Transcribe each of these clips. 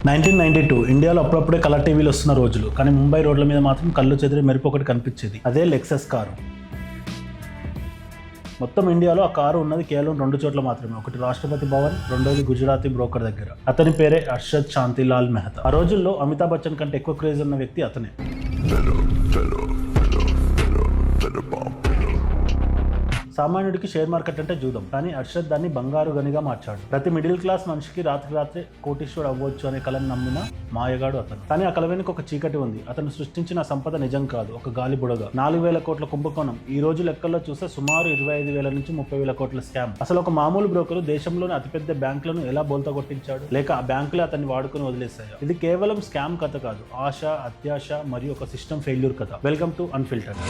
1992 ఇండియాలో అప్పుడప్పుడే కలర్ టీవీలు వస్తున్న రోజులు. కానీ ముంబై రోడ్ల మీద మాత్రం కళ్ళు చెదిరి మెరుపు ఒకటి కనిపించేది. అదే లెక్సస్ కారు. మొత్తం ఇండియాలో ఆ కారు ఉన్నది కేవలం 2 చోట్ల మాత్రమే. ఒకటి రాష్ట్రపతి భవన్, రెండోది గుజరాతీ బ్రోకర్ దగ్గర. అతని పేరే అర్షద్ శాంతిలాల్ మెహతా. ఆ రోజుల్లో అమితాబ్ బచ్చన్ కంటే ఎక్కువ క్రేజ్ ఉన్న వ్యక్తి అతనే. సామాన్యుడికి షేర్ మార్కెట్ అంటే జూదం, కానీ అర్షద్ దాన్ని బంగారు గనిగా మార్చాడు. ప్రతి మిడిల్ క్లాస్ మనిషికి రాత్రి కోటీశ్వరుడు అవ్వచ్చు అనే కలను నమ్మిన మాయగాడు అతను. కానీ ఆ కల వెనుక ఒక చీకటి ఉంది. అతను సృష్టించిన సంపద నిజం కాదు, ఒక గాలి బుడగ. 4,000 కోట్ల కుంభకోణం. ఈ రోజు లెక్కల్లో చూస్తే సుమారు 25,000 నుంచి 30,000 కోట్ల స్కామ్. అసలు ఒక మామూలు బ్రోకరు దేశంలోని అతిపెద్ద బ్యాంకులను ఎలా బోల్తా కొట్టించాడు, లేక ఆ బ్యాంకులే అతన్ని వాడుకుని వదిలేశాయి. ఇది కేవలం స్కామ్ కథ కాదు, ఆశ, అత్యాశ మరియు ఒక సిస్టమ్ ఫెయిల్యూర్ కథ. Welcome to unfiltered.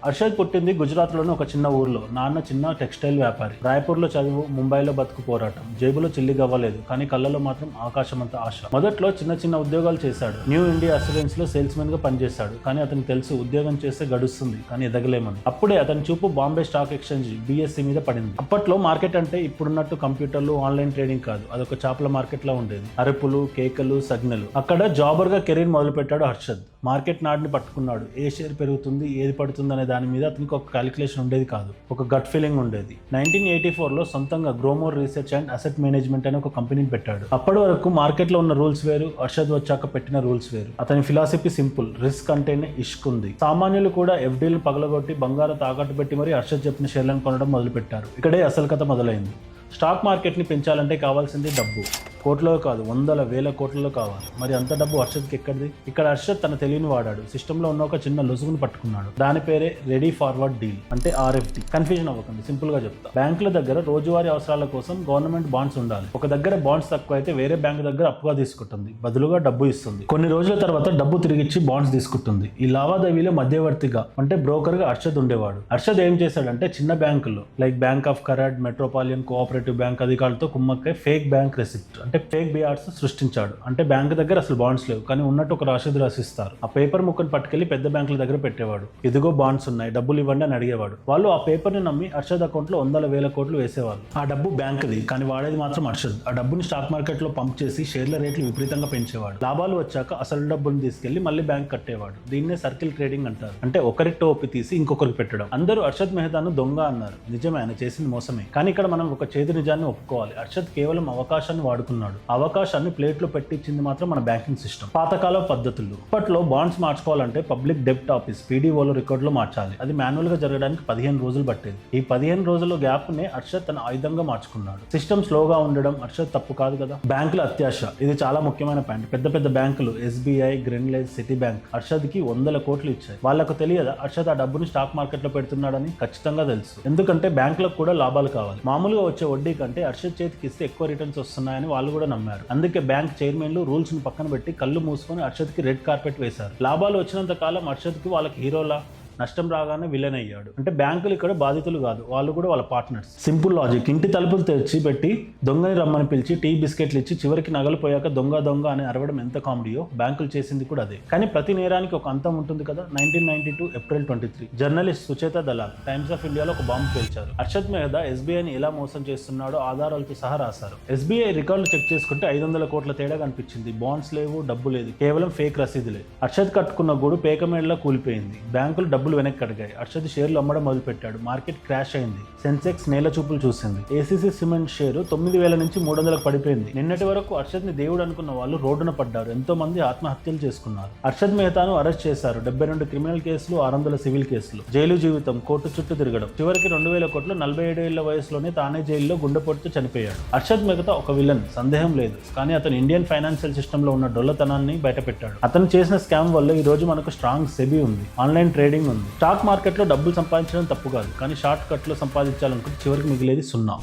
అర్షద్ పుట్టింది గుజరాత్లోని ఒక చిన్న ఊర్లో. నాన్న చిన్న టెక్స్టైల్ వ్యాపారి. రాయ్పూర్లో చదువు, ముంబైలో బతుకు పోరాటం. జేబులో చిల్లి గవ్వలేదు, కానీ కళ్ళలో మాత్రం ఆకాశమంత ఆశ. మొదట్లో చిన్న ఉద్యోగాలు చేశాడు. న్యూ ఇండియా అసూరెన్స్ లో సేల్స్ మెన్ గా పనిచేశాడు. కానీ అతనికి తెలుసు ఉద్యోగం చేస్తే గడుస్తుంది, కానీ ఎదగలేమని. అప్పుడే అతని చూపు బాంబే స్టాక్ ఎక్స్చేంజ్ BSE మీద పడింది. అప్పట్లో మార్కెట్ అంటే ఇప్పుడున్నట్టు కంప్యూటర్లు, ఆన్లైన్ ట్రేడింగ్ కాదు. అదొక చేపల మార్కెట్ లా ఉండేది. అరుపులు, కేకలు, సగ్నలు. అక్కడ జాబర్ గా కెరీర్ మొదలు పెట్టాడు అర్షద్. మార్కెట్ నాడిని పట్టుకున్నాడు. ఏ షేర్ పెరుగుతుంది, ఏది పడుతుంది అనే దాని మీద అతనికి ఒక క్యాలిక్యులేషన్ ఉండేది కాదు, ఒక గట్ ఫీలింగ్ ఉండేది. 1984లో సొంతంగా Gromor research and asset management అనే ఒక కంపెనీని పెట్టాడు. అప్పటి వరకు మార్కెట్ లో ఉన్న రూల్స్ వేరు, అర్షద్ వచ్చాక పెట్టిన రూల్స్ వేరు. అతని ఫిలాసఫీ సింపుల్, రిస్క్ అంటేనే ఇష్క్ ఉంది. సామాన్యులు కూడా FDలు పగలగొట్టి బంగారం తాకట్టు పెట్టి మరి అర్షద్ చెప్పిన షేర్లను కొనడం మొదలు పెట్టారు. ఇక్కడే అసలు కథ మొదలైంది. స్టాక్ మార్కెట్ని పెంచాలంటే కావాల్సింది డబ్బు. కోట్లలో కాదు, 100,000 కోట్లలో కావాలి. మరి అంత డబ్బు అర్షద్కి ఎక్కడిది? ఇక్కడ అర్షద్ తన తెలివిని వాడాడు. సిస్టంలో ఉన్న ఒక చిన్న లొసుగును పట్టుకున్నాడు. దాని పేరే రెడీ ఫార్వర్డ్ డీల్, అంటే RFD. కన్ఫ్యూజన్ అవ్వకండి, సింపుల్ గా చెప్తా. బ్యాంకుల దగ్గర రోజువారీ అవసరాల కోసం గవర్నమెంట్ బాండ్స్ ఉండాలి. ఒక దగ్గర బాండ్స్ తక్కువ అయితే వేరే బ్యాంకు దగ్గర అప్పుగా తీసుకుంటుంది, బదులుగా డబ్బు ఇస్తుంది. కొన్ని రోజుల తర్వాత డబ్బు తిరిగిచ్చి బాండ్స్ తీసుకుంటుంది. ఈ లావాదేవీలో మధ్యవర్తిగా, అంటే బ్రోకర్ గా అర్షద్ ఉండేవాడు. అర్షద్ ఏం చేశాడంటే చిన్న బ్యాంకుల్లో like bank of Karad, metropolitan cooperative bank అధికారులతో కుమ్మక్కై ఫేక్ బ్యాంక్ రెసిప్ట్, అంటే ఫేక్ BRs సృష్టించాడు. అంటే బ్యాంక్ దగ్గర అసలు బాండ్స్ లేవు, కానీ ఉన్నట్టు ఒక రసీదు రాసిస్తారు. ఆ పేపర్ ముక్కను పట్టుకెళ్లి పెద్ద బ్యాంకుల దగ్గర పెట్టేవాడు. ఇదిగో బాండ్స్ ఉన్నాయి, డబ్బులు ఇవ్వండి అని అడిగేవాడు. వాళ్ళు ఆ పేపర్ ని నమ్మి అర్షద్ అకౌంట్ లో 100,000 కోట్లు వేసేవాళ్ళు. ఆ డబ్బు బ్యాంకుది, కానీ వాడేది మాత్రం అర్షద్. ఆ డబ్బుని స్టాక్ మార్కెట్ లో పంప్ చేసి షేర్ల రేట్లు విపరీతంగా పెంచేవాడు. లాభాలు వచ్చాక అసలు డబ్బుని తీసుకెళ్లి మళ్ళీ బ్యాంక్ కట్టేవాడు. దీన్నే సర్కిల్ ట్రేడింగ్ అంటారు. అంటే ఒకరికి టోపి తీసి ఇంకొకరికి పెట్టడం. అందరూ అర్షద్ మెహతాను దొంగ అన్నారు. నిజమే, ఆయన చేసింది మోసమే. కానీ ఇక్కడ మనం ఒక చేదు నిజాన్ని ఒప్పుకోవాలి. అర్షద్ కేవలం అవకాశాన్ని వాడుకున్నాడు. అవకాశాన్ని ప్లేట్లో పెట్టించింది మాత్రం మన బ్యాంకింగ్ సిస్టమ్. పాతకాల పద్ధతులు. ఇప్పట్లో బాండ్స్ మార్చుకోవాలంటే పబ్లిక్ డెప్ట్ ఆఫీస్ PDOలో రికార్డులో మార్చాలి. అది మాన్యువల్ గా జరగడానికి 15 రోజులు పట్టేది. ఈ 15 రోజుల గ్యాప్ నే అర్షద్ తన ఆయుధంగా మార్చుకున్నాడు. సిస్టమ్ స్లోగా ఉండడం అర్షద్ తప్పు కాదు కదా. బ్యాంకుల అత్యాశ, ఇది చాలా ముఖ్యమైన పాయింట్. పెద్ద బ్యాంకులు SBI, గ్రెన్లేజ్, సిటీ బ్యాంక్ అర్షద్ కి 100 కోట్లు ఇచ్చాయి. వాళ్ళకు తెలియదా అర్షద్ ఆ డబ్బుని స్టాక్ మార్కెట్ లో పెడుతున్నాడని? ఖచ్చితంగా తెలుసు. ఎందుకంటే బ్యాంకులకు కూడా లాభాలు కావాలి. మామూలుగా వచ్చే వడ్డీ కంటే అర్షద్ చేతికి ఇస్తే ఎక్కువ రిటర్న్స్ వస్తున్నాయని వాళ్ళు కూడా నమ్మారు. అందుకే బ్యాంక్ చైర్మన్లు రూల్స్ ను పక్కన పెట్టి కళ్ళు మూసుకొని అర్షద్ కి రెడ్ కార్పెట్ వేశారు. లాభాలు వచ్చినంత కాలం అర్షద్ కి వాళ్ళకి హీరోలా, నష్టం రాగానే విలన్ అయ్యాడు. అంటే బ్యాంకులు ఇక్కడ బాధితులు కాదు, వాళ్ళు కూడా వాళ్ళ పార్ట్నర్స్. Simple logic. ఇంటి తలుపులు తెచ్చి పెట్టి దొంగని రమ్మని పిలిచి టీ బిస్కెట్లు ఇచ్చి చివరికి నగలు పోయాక దొంగ అని అరవడం ఎంత కామెడీయో బ్యాంకులు చేసింది కూడా అదే. కానీ ప్రతి నేరానికి ఒక అంతం ఉంటుంది కదా. 1992 April 23 journalist Sucheta Dalal times of ఇండియాలో ఒక బాంబు పేల్చారు. అర్షద్ మెహతా SBIని ఎలా మోసం చేస్తున్నాడో ఆధారాలతో సహా రాశారు. SBI రికార్డులు చెక్ చేసుకుంటే 500 కోట్ల తేడా కనిపించింది. బాండ్స్ లేవు, డబ్బు లేదు, కేవలం ఫేక్ రసీదులే. అర్షద్ కట్టుకున్న గూడు పేకమేడలా కూలిపోయింది. బ్యాంకులు డబ్బులు వెనక్కి అడిగాయి. అర్షద్ షేర్లు అమ్మడం మొదలు పెట్టాడు. మార్కెట్ క్రాష్ అయింది. సెన్సెక్స్ నేల చూపులు చూసింది. ACC సిమెంట్ షేరు 9,000 నుంచి 300లకు పడిపోయింది. నిన్నటి వరకు అర్షద్ ని దేవుడు అనుకున్న వాళ్ళు రోడ్డున పడ్డారు. ఎంతో మంది ఆత్మహత్యలు చేసుకున్నారు. అర్షద్ మెహతాను అరెస్ట్ చేశారు. 72 క్రిమినల్ కేసులు, 600 సివిల్ కేసులు. జైలు జీవితం, కోర్టు చుట్టూ తిరగడం. చివరికి 2000 కోట్లు 47 ఏళ్ల వయసులోనే తానే జైల్లో గుండెపోటుతో చనిపోయాడు. అర్షద్ మెహతా ఒక విలన్, సందేహం లేదు. కానీ అతను ఇండియన్ ఫైనాన్షియల్ సిస్టమ్ లో ఉన్న డొల్లతనాన్ని బయటపెట్టాడు. అతను చేసిన స్కామ్ వల్ల ఈ రోజు మనకు స్ట్రాంగ్ SEBI ఉంది, ఆన్లైన్ ట్రేడింగ్ ఉంది. స్టాక్ మార్కెట్లో డబ్బులు సంపాదించడం తప్పు కాదు, కానీ షార్ట్ కట్లో సంపాదించాలనుకుంటే చివరికి మిగిలేది సున్నా.